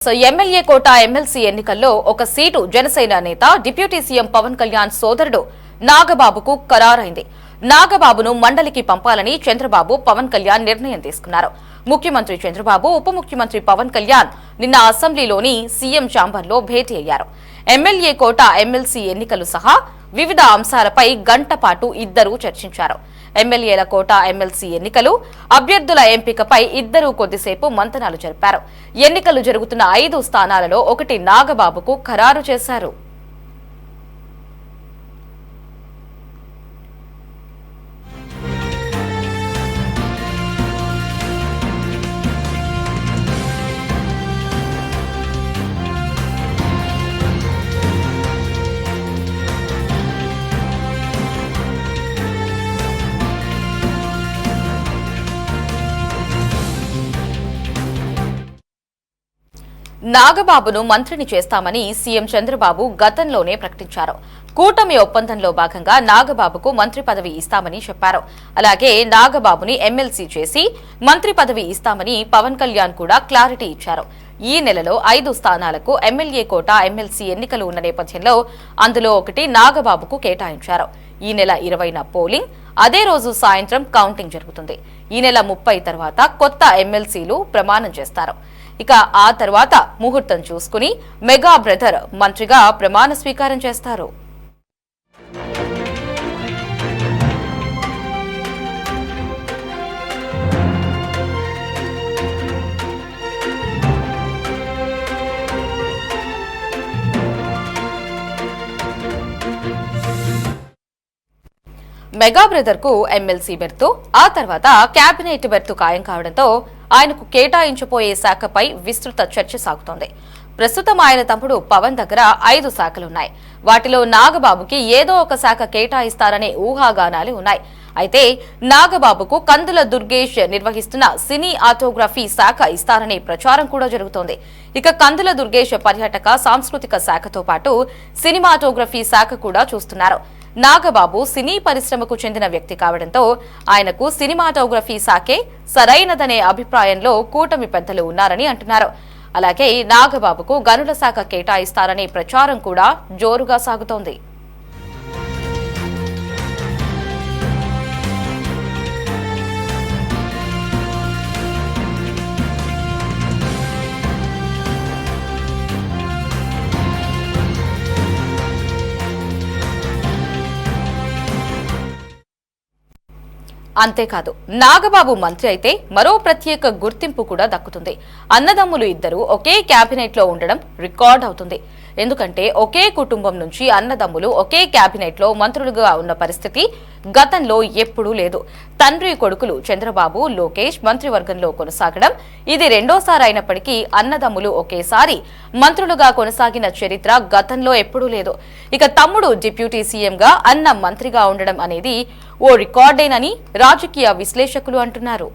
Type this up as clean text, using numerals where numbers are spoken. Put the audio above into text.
MLA కోట MLC ఎన్నికల్లో ఒక seat Janasena నేత డిప్యూటీ సీఎం పవన్ కళ్యాణ్ సోదరుడు నాగబాబుకు ఖరారైంది. నాగబాబును మండలికి పంపాలని చంద్రబాబు పవన్ కళ్యాణ్ నిర్ణయం తీసుకున్నారు. ముఖ్యమంత్రి చంద్రబాబు ఉప ముఖ్యమంత్రి పవన్ కళ్యాణ్ నిన్న అసెంబ్లీలోని సీఎం ఛాంబర్లో భేటీ అయ్యారు. ఎమ్మెల్యే కోట ఎమ్మెల్సీ ఎన్నికలు సహా వివిధ అంశాలపై గంట పాటు ఇద్దరూ చర్చించారు. ఎమ్మెల్యేల కోట ఎమ్మెల్సీ ఎన్నికలు, అభ్యర్థుల ఎంపికపై ఇద్దరూ కొద్దిసేపు మంతనాలు జరిపారు. ఎన్నికలు జరుగుతున్న 5 స్థానాలలో ఒకటి నాగబాబుకు ఖరారు చేశారు. నాగబాబును మంత్రిని చేస్తామని సీఎం చంద్రబాబు గతంలోనే ప్రకటించారు. కూటమి ఒప్పందంలో భాగంగా నాగబాబుకు మంత్రి పదవి ఇస్తామని చెప్పారు. అలాగే నాగబాబుని ఎమ్మెల్సీ చేసి మంత్రి పదవి ఇస్తామని పవన్ కళ్యాణ్ కూడా క్లారిటీ ఇచ్చారు. ఈ నెలలో 5 స్థానాలకు ఎమ్మెల్యే కోట ఎమ్మెల్సీ ఎన్నికలు ఉన్న నేపథ్యంలో అందులో ఒకటి నాగబాబుకు కేటాయించారు. ఈ నెల 20న పోలింగ్, అదే రోజు సాయంత్రం కౌంటింగ్ జరుగుతుంది. ఈ నెల 30 తర్వాత కొత్త ఎమ్మెల్సీలు ప్రమాణం చేస్తారు. ఇక ఆ తర్వాత ముహూర్తం చూసుకుని మెగా బ్రదర్ మంత్రిగా ప్రమాణ స్వీకారం చేస్తారు. మెగా బ్రదర్ కు ఎమ్మెల్సీ బెర్తు, ఆ తర్వాత కేబినెట్ బెర్తు ఖాయం కావడంతో ఆయనకు కేటాయించబోయే శాఖపై విస్తృత చర్చ సాగుతోంది. ప్రస్తుతం ఆయన తమ్ముడు పవన్ దగ్గర 5 శాఖలున్నాయి. వాటిలో నాగబాబుకి ఏదో ఒక శాఖ కేటాయిస్తారనే ఊహాగానాలు ఉన్నాయి. అయితే నాగబాబుకు కందుల దుర్గేష్ నిర్వహిస్తున్న సినీ ఆటోగ్రఫీ శాఖ ఇస్తారనే ప్రచారం కూడా జరుగుతోంది. ఇక కందుల దుర్గేష్ పర్యాటక సాంస్కృతిక శాఖతో పాటు సినిమాటోగ్రఫీ శాఖ కూడా చూస్తున్నారు. నాగబాబు సినీ పరిశ్రమకు చెందిన వ్యక్తి కావడంతో ఆయనకు సినిమాటోగ్రఫీ శాఖే సరైనదనే అభిప్రాయంలో కూటమి పెద్దలు ఉన్నారని అంటున్నారు. అలాగే నాగబాబుకు గనుల శాఖ కేటాయిస్తారనే ప్రచారం కూడా జోరుగా సాగుతోంది. అంతేకాదు, నాగబాబు మంత్రి అయితే మరో ప్రత్యేక గుర్తింపు కూడా దక్కుతుంది. అన్నదమ్ములు ఇద్దరు ఒకే కేబినెట్ లో ఉండడం రికార్డ్ అవుతుంది. ఎందుకంటే ఒకే కుటుంబం నుంచి అన్నదమ్ములు ఒకే కేబినెట్ లో మంత్రులుగా ఉన్న పరిస్థితి గతంలో ఎప్పుడూ లేదు. తండ్రి కొడుకులు చంద్రబాబు, లోకేష్ మంత్రివర్గంలో కొనసాగడం ఇది రెండోసారి అయినప్పటికీ అన్నదమ్ములు ఒకేసారి మంత్రులుగా కొనసాగిన చరిత్ర గతంలో ఎప్పుడూ లేదు. ఇక తమ్ముడు డిప్యూటీ సీఎంగా, అన్న మంత్రిగా ఉండడం అనేది ఓ రికార్డేనని రాజకీయ విశ్లేషకులు అంటున్నారు.